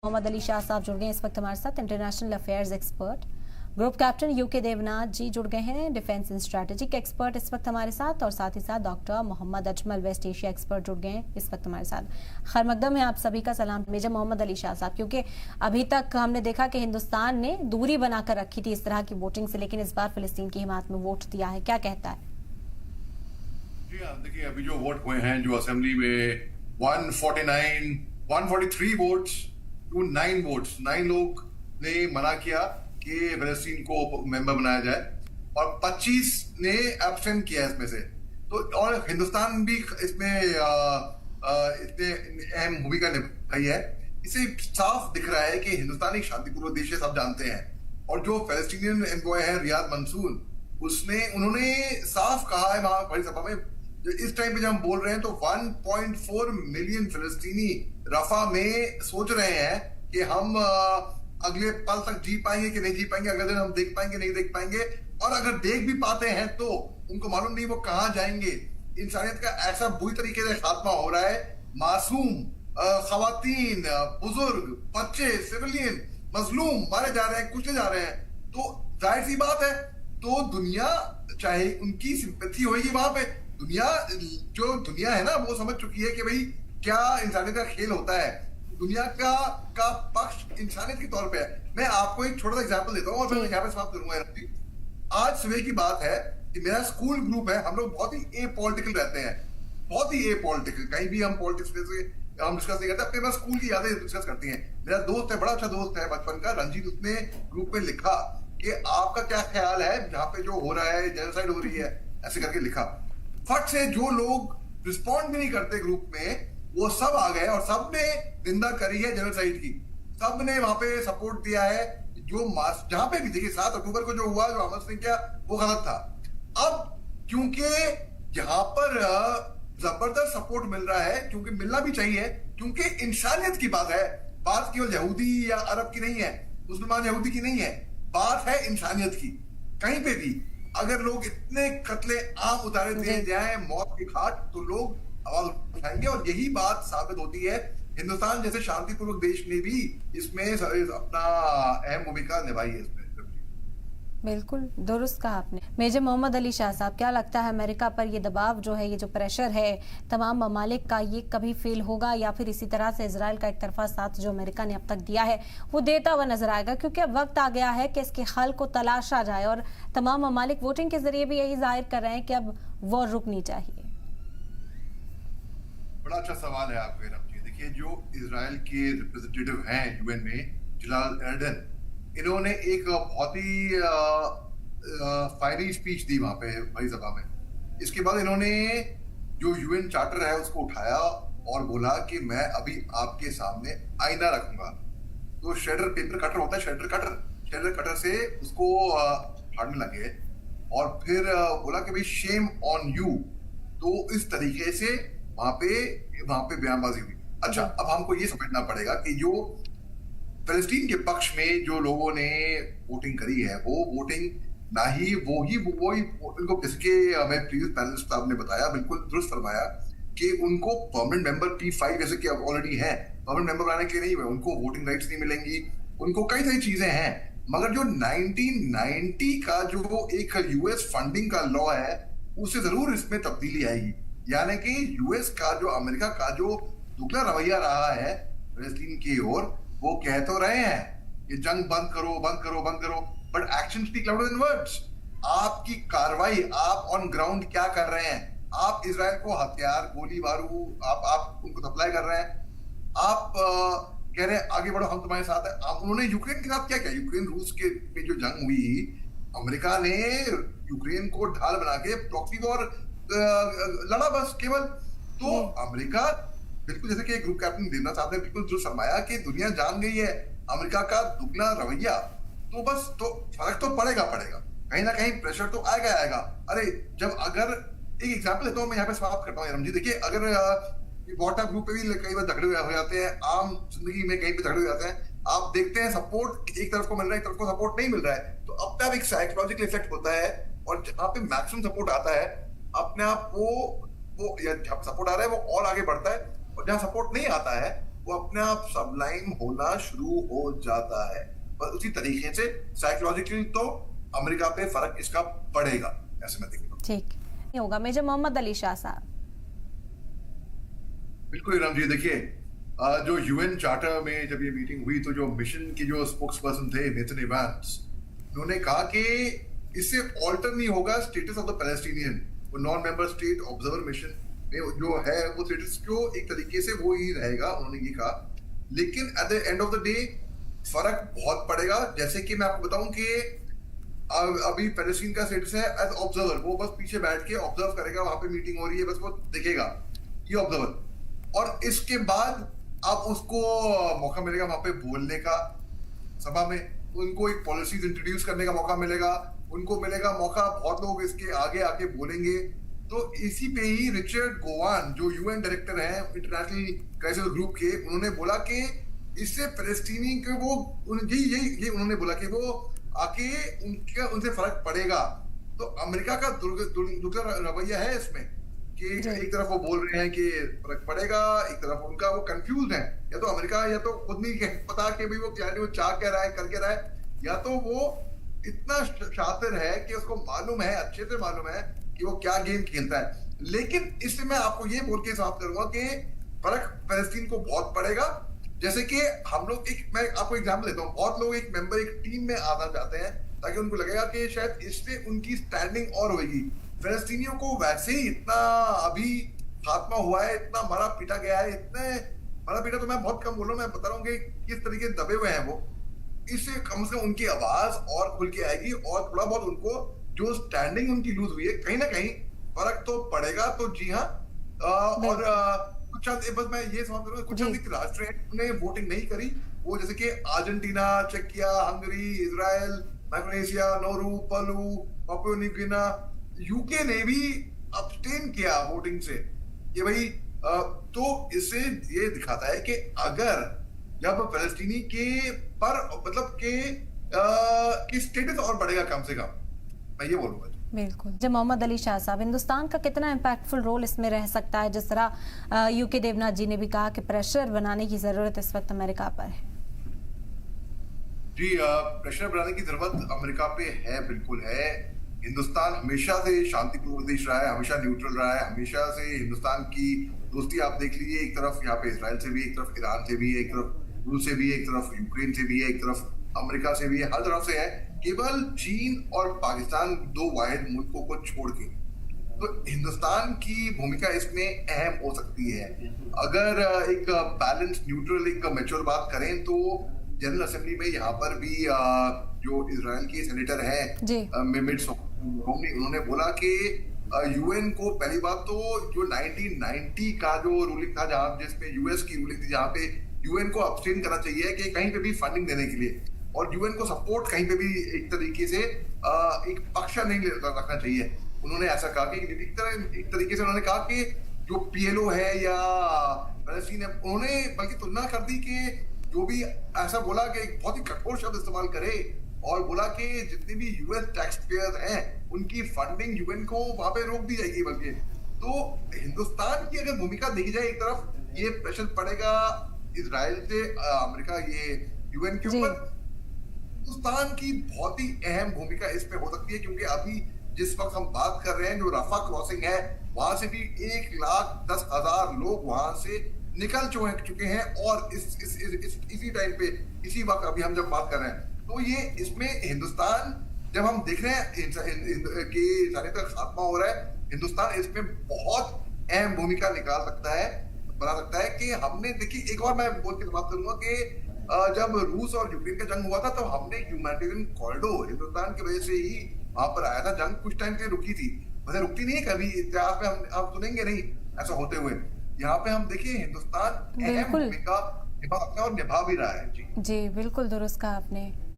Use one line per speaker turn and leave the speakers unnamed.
मोहम्मद अली शाह साहब जुड़ गए इस वक्त हमारे साथ, international affairs expert, group captain UK Devnath ji जुड़ गए हैं, डिफेंस एंड स्ट्रैटेजिक एक्सपर्ट इस वक्त हमारे साथ, और साथ ही साथ doctor Mohammad Ajmal West Asia expert जुड़ गए हैं इस वक्त हमारे साथ। खैर मकदम है आप सभी का सलाम। मेजर मोहम्मद अली शाह साहब, क्योंकि अभी तक हमने देखा कि हिंदुस्तान ने दूरी बनाकर रखी थी इस तरह की वोटिंग से, लेकिन इस बार फिलिस्तीन की हिमायत में वोट दिया है, क्या कहता है?
जी हाँ, देखिए अभी जो वोट हुए हैं, जो असेंबली में 143 वोट्स टू 9 वोट्स, 9 लोग ने मना किया कि फिलिस्तीन को मेंबर बनाया जाए और 25 ने एब्सटेन किया इसमें से। तो और हिंदुस्तान भी इसमें इतने अहम भूमिका निभाई है। इसे साफ दिख रहा है कि हिंदुस्तान एक शांतिपूर्वक देश है, सब जानते हैं। और जो फलस्तीनियन एनवॉय है रियाद मंसूर, उन्होंने साफ कहा है वहां बड़ी सभा में, इस टाइम पे जब हम बोल रहे हैं तो 1.4 मिलियन फिलिस्तीनी रफा में सोच रहे हैं कि हम अगले पल तक जी पाएंगे कि नहीं जी पाएंगे, अगले दिन हम देख पाएंगे नहीं देख पाएंगे, और अगर देख भी पाते हैं तो उनको मालूम नहीं वो कहां जाएंगे। इंसानियत का ऐसा बुरी तरीके से खात्मा हो रहा है। मासूम खवातीन, बुजुर्ग, बच्चे, सिविलियन मजलूम मारे जा रहे हैं, कुचले जा रहे हैं। तो जाहिर सी बात है, तो दुनिया चाहे उनकी सिंपैथी होगी वहां पे, जो दुनिया है ना वो समझ चुकी है कि भाई क्या इंसानियत का खेल होता है। दुनिया का पक्ष इंसानियत के तौर पे है। मैं आपको एक छोटा सा एग्जांपल देता हूँ और फिर यहाँ पे समाप्त करूंगा। आज सुबह की बात है कि मेरा स्कूल ग्रुप है, हम लोग बहुत ही एपॉलिटिकल रहते हैं, बहुत ही एपॉलिटिकल। कहीं भी हम पॉलिटिक्स हम डिस्कस नहीं करते, अपने पास स्कूल की यादें डिस्कस करती हैं। मेरा दोस्त है, बड़ा अच्छा दोस्त है बचपन का, रंजीत, उसने ग्रुप में लिखा कि आपका क्या ख्याल है जहाँ पे जो हो रहा है, जेनोसाइड हो रही है, ऐसे करके लिखा। फट से जो लोग रिस्पॉन्ड भी नहीं करते ग्रुप में, वो सब आ गए और सब ने निंदा करी है जेनोसाइड की। सब ने वहां पे सपोर्ट दिया है। जो जहां पे भी देखिए 7 अक्टूबर को जो हुआ, जो अहमद सिंह किया, वो गलत था। अब क्योंकि यहाँ पर जबरदस्त सपोर्ट मिल रहा है, क्योंकि मिलना भी चाहिए, क्योंकि इंसानियत की बात है। बात केवल यहूदी या अरब की नहीं है, मुसलमान यहूदी की नहीं है, बात है इंसानियत की। कहीं पे भी अगर लोग इतने कत्ले आम उतारे दिए जाए मौत की घाट, तो लोग आवाज उठाएंगे। और यही बात साबित होती है, हिंदुस्तान जैसे शांतिपूर्वक देश ने भी इसमें अपना अहम भूमिका निभाई है इसमें।
बिल्कुल दुरुस्त कहा आपने। मेजर मोहम्मद अली शाह साहब, क्या लगता है अमेरिका पर ये दबाव जो है, ये जो प्रेशर है तमाम ममालिक का, ये कभी फेल होगा या फिर इसी तरह से इजराइल का एक तरफा साथ जो अमेरिका ने अब तक दिया है वो देता हुआ नजर आएगा? क्योंकि अब वक्त आ गया है कि इसके हल को तलाशा जाए, और तमाम ममालिक वोटिंग के जरिए भी यही जाहिर कर रहे हैं कि अब वॉर रुकनी चाहिए।
बड़ा अच्छा सवाल है आपका। देखिए, जो इजराइल के रिप्रेजेंटेटिव हैं यूएन में, जिलाल एर्डन, इन्होंने एक बहुत ही फायरी स्पीच दी वहां पे बड़ी सभा में। इसके बाद इन्होंने जो यूएन चार्टर है उसको उठाया और बोला कि मैं अभी आपके सामने आईना रखूंगा। तो शेडर पेपर कटर होता है, शेडर कटर से उसको फाड़ने लगे और फिर बोला कि भाई शेम ऑन यू। तो इस तरीके से वहां पे बयानबाजी हुई। अच्छा, अब हमको ये समझना पड़ेगा कि जो फिलिस्तीन के पक्ष में जो लोगों ने वोटिंग करी है, वो वोटिंग ना ही वही उनको, जिसके हमें प्रीवियस पैनलिस्ट साहब ने बताया, बिल्कुल दुरुस्त फरमाया कि उनको परमानेंट मेंबर P5 जैसे कि ऑलरेडी है, परमानेंट मेंबर बनाने के लिए नहीं हुए, उनको वोटिंग राइट्स नहीं मिलेंगी, उनको कई सारी चीजें हैं। मगर जो 1990 का जो एक यूएस फंडिंग का लॉ है, उससे जरूर इसमें तब्दीली आएगी। यानी कि यूएस का जो, अमेरिका का जो दुगला रवैया रहा है फिलिस्तीन की ओर, वो कह तो रहे हैं कि जंग बंद करो, but action speak louder than words. आपकी कार्रवाई, आप ऑन ग्राउंड क्या कर रहे हैं? आप इजराइल को हथियार, गोली बारूद आप उनको सप्लाई कर रहे हैं। आप कह रहे हैं आगे बढ़ो, हम तुम्हारे साथ हैं। उन्होंने यूक्रेन के साथ क्या किया? यूक्रेन रूस के में जो जंग हुई, अमेरिका ने यूक्रेन को ढाल बना के प्रॉक्सी वॉर लड़ा बस केवल। तो अमेरिका, बिल्कुल जैसे कि ग्रुप कैप्टन देवनाथ साहब ने बिल्कुल जो फरमाया कि दुनिया जान गई है अमेरिका का दुगना रवैया। तो बस तो फर्क तो पड़ेगा, कहीं ना कहीं प्रेशर तो आएगा। अरे जब, अगर एक एग्जांपल लेता हूँ मैं, यहाँ पे समाप्त करता हूँ रमजी। देखिए, अगर व्हाट्सएप ग्रुप पे भी कई बार झगड़े हो जाते हैं, आम जिंदगी में कहीं पे झगड़े हो जाते हैं, आप देखते हैं सपोर्ट एक तरफ को मिल रहा है, एक तरफ को सपोर्ट नहीं मिल रहा है, तो अपने आप एक साइकोलॉजिकल इफेक्ट होता है। और जहाँ पे मैक्सिमम सपोर्ट आता है, अपने आप वो जहाँ सपोर्ट आ रहा है वो और आगे बढ़ता है, और जहाँ सपोर्ट नहीं आता है वो अपने आप सबलाइन होना शुरू हो जाता है। पर उसी तरीके से साइकोलॉजिकली तो अमेरिका पे फर्क इसका पड़ेगा, ऐसे मैं देखता हूँ।
ठीक नहीं होगा। मेजर मोहम्मद अली शाह साहब।
बिल्कुल इरम जी, देखिए जो यूएन चार्टर में जब ये मीटिंग हुई तो जो मिशन के जो स्पोक्स पर्सन थे नेथन इवांस, उन्होंने कहा कि इससे ऑल्टर नहीं होगा स्टेटस ऑफ द पैलेस्टीनियन। वो non member state observer mission में जो है वो स्टेटस को एक तरीके से वो ही रहेगा, उन्होंने ये कहा। लेकिन at the end of the day फर्क बहुत पड़ेगा। जैसे कि मैं आपको बताऊं कि अभी पैलेस्टीन का स्टेटस है एज ऑब्जर्वर, वो बस पीछे बैठ के ऑब्जर्व करेगा, वहां पे मीटिंग हो रही है, बस वो देखेगा, ये ऑब्जर्वर। और इसके बाद अब उसको मौका मिलेगा वहां पे बोलने का, सभा में उनको एक पॉलिसीज इंट्रोड्यूस करने का मौका मिलेगा, उनको मिलेगा मौका, बहुत लोग इसके आगे आके बोलेंगे। तो इसी पे ही रिचर्ड गोवान जो यूएन डायरेक्टर हैं इंटरनेशनल क्राइसिस ग्रुप के, उन्होंने बोला कि इससे पैलेस्टीनी के वो ये उन्होंने बोला कि वो आके उनसे फर्क पड़ेगा। तो अमेरिका का दुर्गा रवैया है इसमें कि एक तरफ वो बोल रहे हैं कि फर्क पड़ेगा, एक तरफ उनका वो कंफ्यूज है, या तो अमेरिका या तो खुद नहीं पता कि भाई वो चाह क्या रहा है, कर क्या रहा है, या तो वो इतना शातिर है कि उसको मालूम है, अच्छे से मालूम है कि वो क्या गेम खेलता है। लेकिन इससे मैं आपको ये बोल के समाप्त करूंगा कि फर्क पैलेस्टीन को बहुत पड़ेगा। जैसे कि हम लोग मैं आपको एग्जाम्पल देता हूँ, बहुत लोग एक मेंबर एक टीम में आना चाहते हैं ताकि उनको लगेगा कि शायद इससे उनकी स्टैंडिंग और होगी। फिलिस्तीनियों को वैसे ही इतना अभी खात्मा हुआ है, इतना मारा पीटा गया है, इतने मारा पीटा तो मैं बहुत कम बोल रहा हूँ, मैं बता रहा हूँ कि किस तरीके दबे हुए हैं वो। इससे कम से कम उनकी आवाज और खुल के आएगी और थोड़ा बहुत उनको जो स्टैंडिंग उनकी लूज हुई है कहीं ना कहीं फर्क तो पड़ेगा। तो जी हाँ, और कुछ बस मैं ये समाप्त करूंगा, कुछ अधिक राष्ट्र हैं उन्होंने वोटिंग नहीं करी, वो जैसे कि अर्जेंटीना, चेकिया, Hungary, Israel, Micronesia, Nauru, Palau, Papua New Guinea, UK ने भी अब्सटेन किया वोटिंग से कि भाई तो इससे ये दिखाता है कि अगर जब फलस्तीनी के पर मतलब के स्टेटस और बढ़ेगा कम से कम, मैं ये बोलूंगा।
बिल्कुल। जब मोहम्मद अली शाह साहब, हिंदुस्तान का कितना इम्पैक्टफुल रोल इसमें रह सकता है, जिस तरह यूके देवनाथ जी ने भी कहा कि प्रेशर बनाने की जरूरत इस वक्त अमेरिका पर है।
जी, प्रेशर बनाने की जरूरत अमेरिका पे है, बिल्कुल है। हिंदुस्तान हमेशा से शांतिपूर्ण देश रहा है, हमेशा न्यूट्रल रहा है, हमेशा से हिंदुस्तान की दोस्ती आप देख लीजिए, एक तरफ यहाँ पे इसराइल से भी, एक तरफ ईरान से भी, एक तरफ रूस से भी, एक तरफ यूक्रेन से भी है, एक तरफ अमेरिका से भी है, हर तरफ से है। केवल चीन और पाकिस्तान दो वाहिद मुल्कों को छोड़ के, तो हिंदुस्तान की भूमिका इसमें अहम हो सकती है। अगर एक बैलेंस न्यूट्रल एक मैच्योर बात करें तो जनरल असेंबली में यहाँ पर भी जो इजराइल के सेनेटर हैं मेमिट सोमनी, उन्होंने बोला कि यूएन को पहली बात तो जो 1990 का जो रूलिंग था, जहाँ जिसमें यूएस की रूलिंग थी, जहाँ पे यूएन को अब्सटेन करना चाहिए कि कहीं पे भी फंडिंग देने के लिए, और यूएन को सपोर्ट कहीं पे भी एक तरीके से एक पक्ष नहीं रखना चाहिए। उन्होंने ऐसा कहा कि एक तरीके से उन्होंने कहा कि जो पीएलओ है या पैलेस्टीन है, उन्होंने बल्कि तुलना कर दी कि जो भी ऐसा बोला कि एक बहुत ही कठोर शब्द इस्तेमाल करे और बोला कि जितने भी यूएस टैक्स पेयर हैं उनकी फंडिंग यूएन को वहां पे रोक दी जाएगी। बल्कि तो हिंदुस्तान की अगर भूमिका देखी जाए, एक तरफ ये प्रेशर पड़ेगा इजराइल से अमेरिका ये यूएन के ऊपर, हिंदुस्तान की बहुत ही अहम भूमिका इसमें हो सकती है, क्योंकि अभी जिस वक्त हम बात कर रहे हैं जो रफा क्रॉसिंग है, वहां से भी 1,10,000 लोग वहां से निकल चुके हैं, और इसी टाइम पे इसी वक्त अभी हम जब बात कर रहे हैं, तो ये इसमें हिंदुस्तान जब हम देख रहे हैं कि इंसानियत का खात्मा हो रहा है, हिंदुस्तान इसमें बहुत अहम भूमिका निकाल सकता है, बना सकता है। कि हमने देखिए, एक और मैं बोल के समाप्त करूंगा कि जब रूस और यूक्रेन का जंग हुआ था तो हमने ह्यूमैनिटेरियन कॉरिडोर हिंदुस्तान की वजह से ही वहां पर आया था। जंग कुछ टाइम के लिए रुकी थी, वैसे रुकती नहीं है कभी इतिहास में, हम सुनेंगे नहीं ऐसा होते हुए। यहाँ पे हम देखिए हिंदुस्तान अहम भूमिका निभा सकता है और निभा भी रहा है। जी
जी, बिल्कुल दुरुस्त कहा आपने।